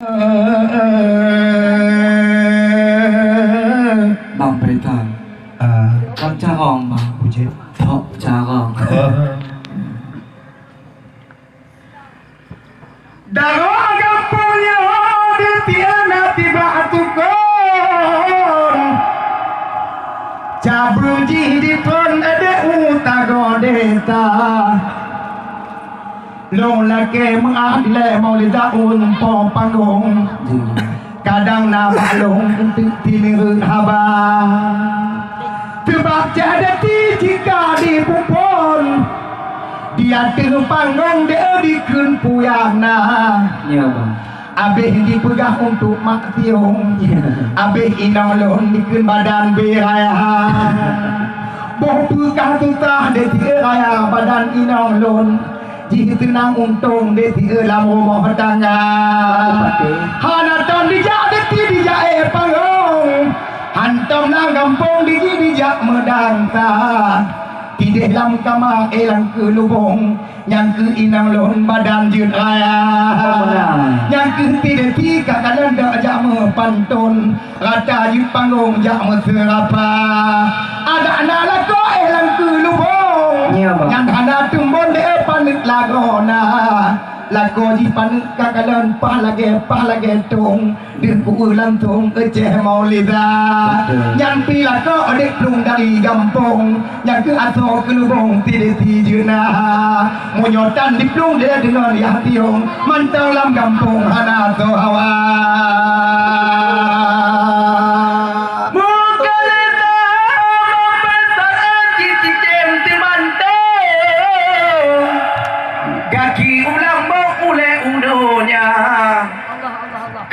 Bang Pretan con Charong mà thọ Charong Daro kampungnya di tiana tiba atukon Cabruji di pon ada utago deta Long lake mengadile maulida pom panggung Kadang na balong tinir haba Tebak jadati jika dipupon Dia panggung dia dikun puyana Iya bang Abih dipegang untuk mak tiung Abih inolon dikun badan beraya Boh pegang tutah dia raya badan inolon Jika tenang untung dia dalam rumah tangga Hanaton dijak deti dijak panggung Hantam lang kampung dijak medangta Tidak dalam kamar elang ke lubung Yang ke inang lon badan jut raya Yang ke tidak tiga kanan dak jak pantun Rata jut panggung jak serapa Ada anak lako elang ke lubung Yang hana tumbon dia panik lagona Lago ji panik kakalan pahlage tung Dirku lantung eceh maulida Yang pilako adik plung dari gampung Yang ke aso ke lubung tidak tijuna Munyotan di plung dia dengan yang tiung Mantau lam gampung hana so hawa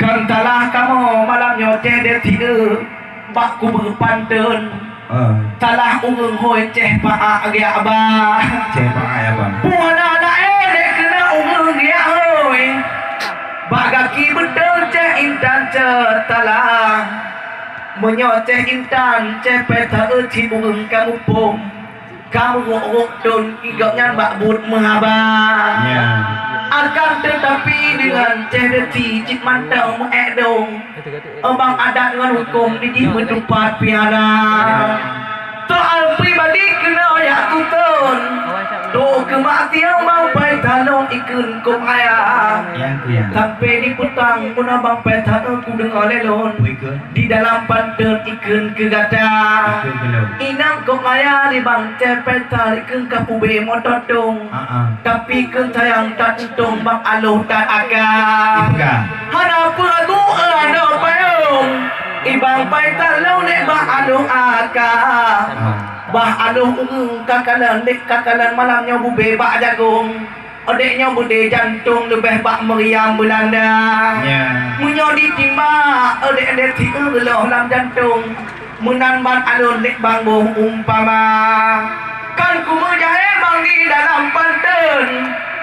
Kantalah kamu malamnya cedek tidur Bakku berpantun Talah ungung hoi ceh paak agak abah Ceh pak ayah bang. Puan anak edek kena ungung ya hoi Bagaki betul ceh intan cetalah Menyoceh intan ceh peta eci ungung kamu pom Kamu ngok don igaknya mbak bud mengabah Akan tetapi dengan cedeti cik mantau mengedong Abang adat dengan hukum di mendupat piara Soal pribadi kena ya tutun Do kematian mau paitanong ikun kum ayah Sampai di petang pun abang paitan aku dengar lelon Di dalam pantun ikun kegata Inang kum ayah di bang cepeta ikun kapube mototong Tapi kun sayang tak untung bang aluh tak agak Harap aku ada payung Ibang paitan lau nek bang aluh agak Bah aduh kakalan dek kakalan malamnya bube bak jagung Adeknya bude jantung lebih bak meriam Belanda Munyo ditimba adek-adek tiga geloh dalam jantung Menanban alun dek bang boh umpama Kan ku menjahit bang di dalam pantun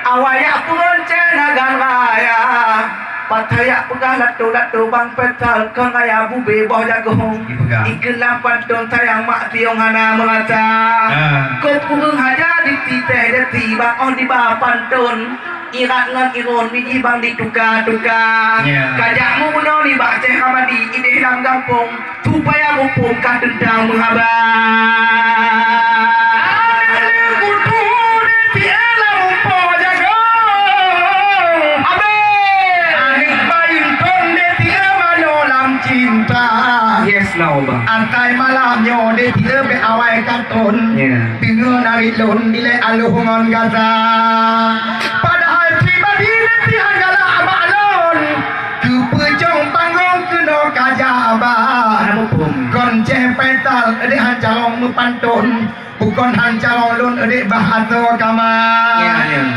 Awayak pun cenagan raya Patayak pegah latu-latu bang petal Kang ayah bube boh jagung Ikelah pantun sayang mak tiong hana mengata Kau punggung haja di titeh deti bang on di bawah pantun Irat ngan irun biji bang ditukar-tukar Kajakmu bunuh di bak ceh abadi Ide dalam kampung Supaya mumpung kah dendang menghabar Antai malamnya dia tidak berawai kantun Dengan nari lun nilai aluhungan gaza Padahal pribadi dia hanyalah maklun Kepejong panggung kena kajabah Gonceh petal adik hancalong mepantun Bukan hancalong lun adik bahasa kamar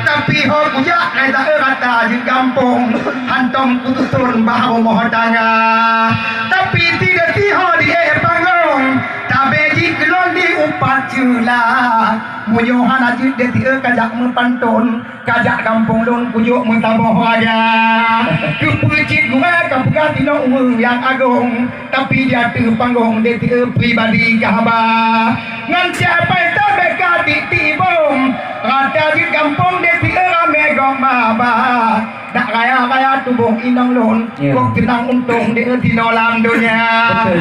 Tapi ho kujak naik tak rata di kampung Hantom kutusun bahawa mohon tangga Tapi tidak tiho di panggung Tabeji kelon di upat cula Munyohan ajit dia tiga kajak mempantun Kajak kampung lun kuyuk mentamboh aja Kepecit gue kapukah tino yang agung Tapi dia tu panggung dia tiga pribadi kahabah Ngan siapa itu beka di tibung Rata di kampung dia tiga mega maba dak kaya tubuh inang lon Ya. kok tenang untung di tinolam dunia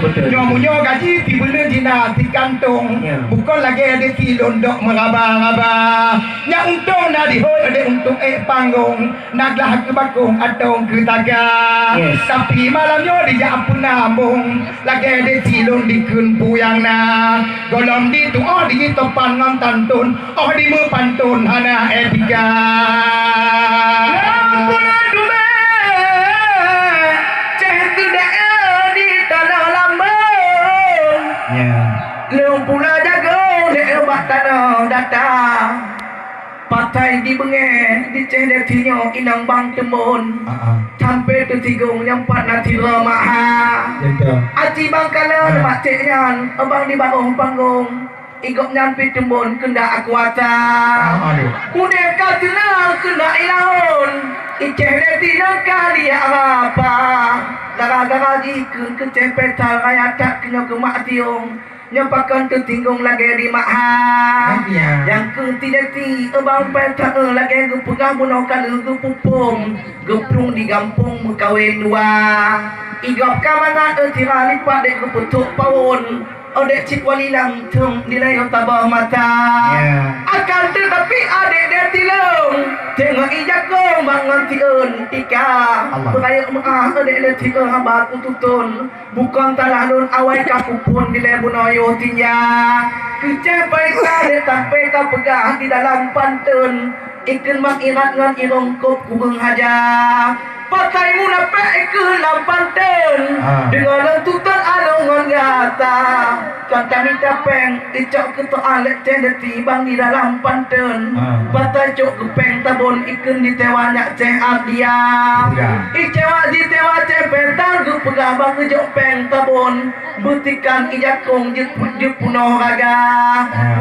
Betul. nyomunyo gaji ti bener jina ti kantung Ya. bukan lagi di tilon dok meraba-raba nya untung na di hol de untung panggung naglah ke bakung atong ke taga Yes. tapi malamnya di japun nambung lagi di tilon di kun puyang na golong di tu oh di topan ngan tantun oh di mu pantun hana etika Lampunan dume ceh tidak di tanah lambung leung pula jago le obat tanah datang patai di benge di ceh de tinyo inang bang tembon sampai tu tigung yang pat nanti ramaha aci bang kala mak ceknya abang di bangun panggung igop nyampe tembon kena akuata udah katuna kena ilahun iceh de tino kali apa gara-gara dikun kecepetal kaya tak kena kemak tiung nyampakan tertinggung lagi di maha yang tidak ti abang petak lagi gu pegang bunuh kalau gu pupung geprung di gampung mukawin dua igop kamangan tira lipat dek gu putuk pawon odek cik wali langtung nilai tabah mata akan tetapi adek dia tilung tengok ijakong bangun tiun tika beraya maaf adek dia tiun hamba tutun bukan talalun awai kapupun di lebu noyo tinya kecepai kade sampai kau pegang di dalam pantun ikan mengirat ngan irongkop kubeng haja pakai munafik ke lampantun dengan tutan alongan gata kata minta peng icok ke toalet cendeti bang di dalam pantun patai cok ke peng tabon ikan di tewanya ceh abdia icewa di tewa cepetang ke pegabang ke jok peng tabon butikan ijakong jep punoh raga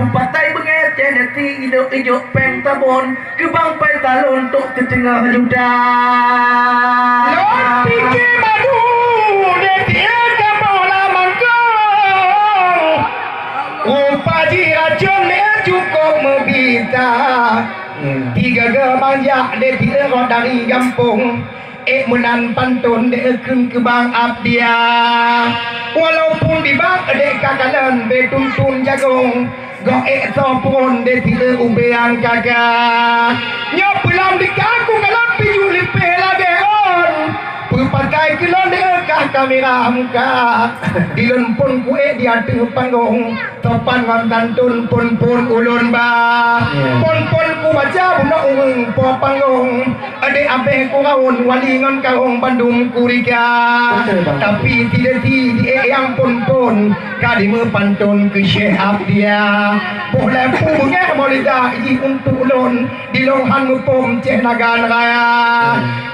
patai benget cendeti ijok peng tabon ke bang petalon tok tetengah judah Lord pikir madu dia kapola mangkong Upaji racun dia cukup membita Tiga gemanjak dia rot dari gampung menan pantun dia kun ke bang abdia Walaupun di bang dek kakalan betuntun jagong Goek sopun de tidak ubeang kagak Nyop pulang di kaku kalau piyu lipe lagi on Perpakai kilon de kah kamera muka Dilun pun kue di hati panggung Topan ngantantun pun ulun ba Pun ku baca bunak umeng po panggung Adik abeh ku kaun wali ngan kaung Bandung kurika Tapi tidak di yang pun Kadimu pantun ke Syekh Abdia Boleh punge molida iji untuk ulun Di longhan mupum cek nagan raya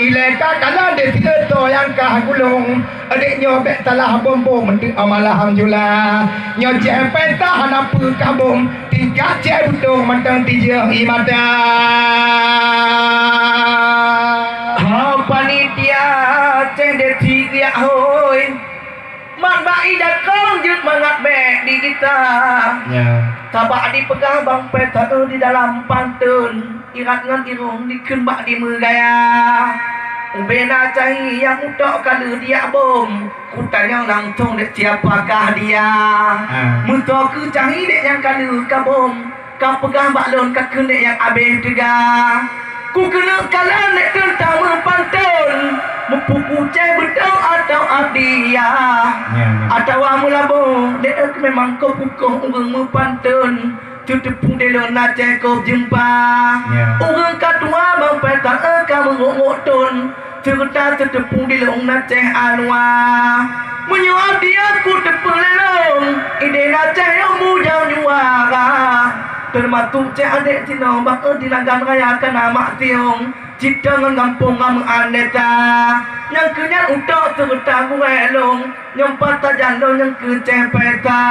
Ileka kanan de tidak to yang kah gulung Adik nyobek talah bombo mendik amalah hamjulah Nyocek petah apa kabung Tingkat cek butung mentang tijah imada Panitia cek de tiga hoi Mak bayi dakong jut mangat bek di kita Tabak dipegang bang peta di dalam pantun Irat ngan irung dikembak di megaya Ubena cahi yang utok kalau dia bom Kutanya langsung dek siapakah dia Mutok ke cahi dek yang kalau kabom Kau pegang baklon kakun dek yang abeh tegah Ku kena kalah dek tentang pantun Mempuku cek betul atau abdia Atau amulabo dek memang kau pukul urung pantun Tutupung delon na cek kau jumpa Urung katua bang petang kamu ngotun Cerita tutupung delon na cek anwa Menyuap dia ku tepung lelong Ide na cek yang mujang juara Termatuk cek adik cina bakal dinagan raya kena mak tiong Cipta ngan kampung ngam aneta Yang kenyan utak cerita gue elong Yang patah jandol yang kecepeta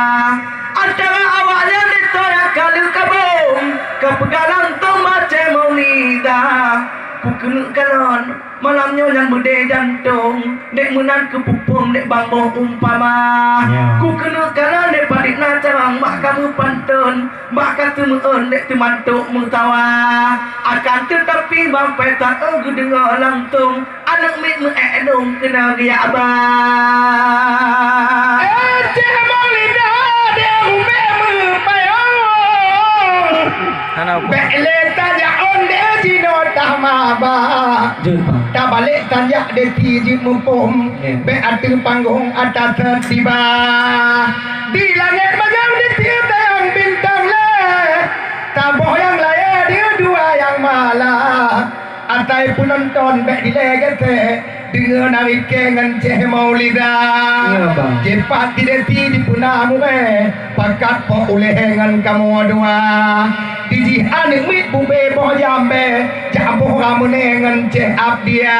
Antara awaknya dito yang kali kabung Kepegalan tu macam maulida ku kena kalon malamnya yang berde jantung dek menan kepupum dek bambo umpama ku kena kalon dek padik nacang mak kamu pantun mak kata meun dek temantuk mutawa akan tetapi bampai tak dengar lantung anak mik meedong kena gaya abah cek mong lidah dek umbe mepayong Bele tanya onde jino tamaba ta balik tanya de tiji mumpum be atu panggung ada tertiba di langit macam di tiang bintang le taboh yang lain dia dua yang malah atai penonton be di legete dengan awit kengan ceh maulida jepat tidak di punamu pakat po ulehengan kamu dua di aning mit bube boh jambe jaboh kamu nengan ceh abdia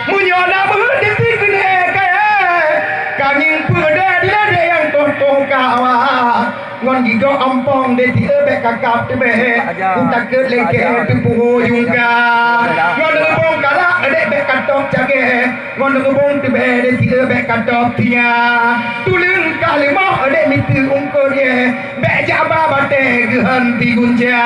munyona berdeti kene kaya kanging pede dia yang toto kawa ngon gigo ompong de ti be kakap te be utak ke leke tu puho juga ngon ngebong kala de be katok jage ngon ngebong te be de ti be katok tia tulung kali mo de mitu ungkur ye be jaba bate gehan ti gunja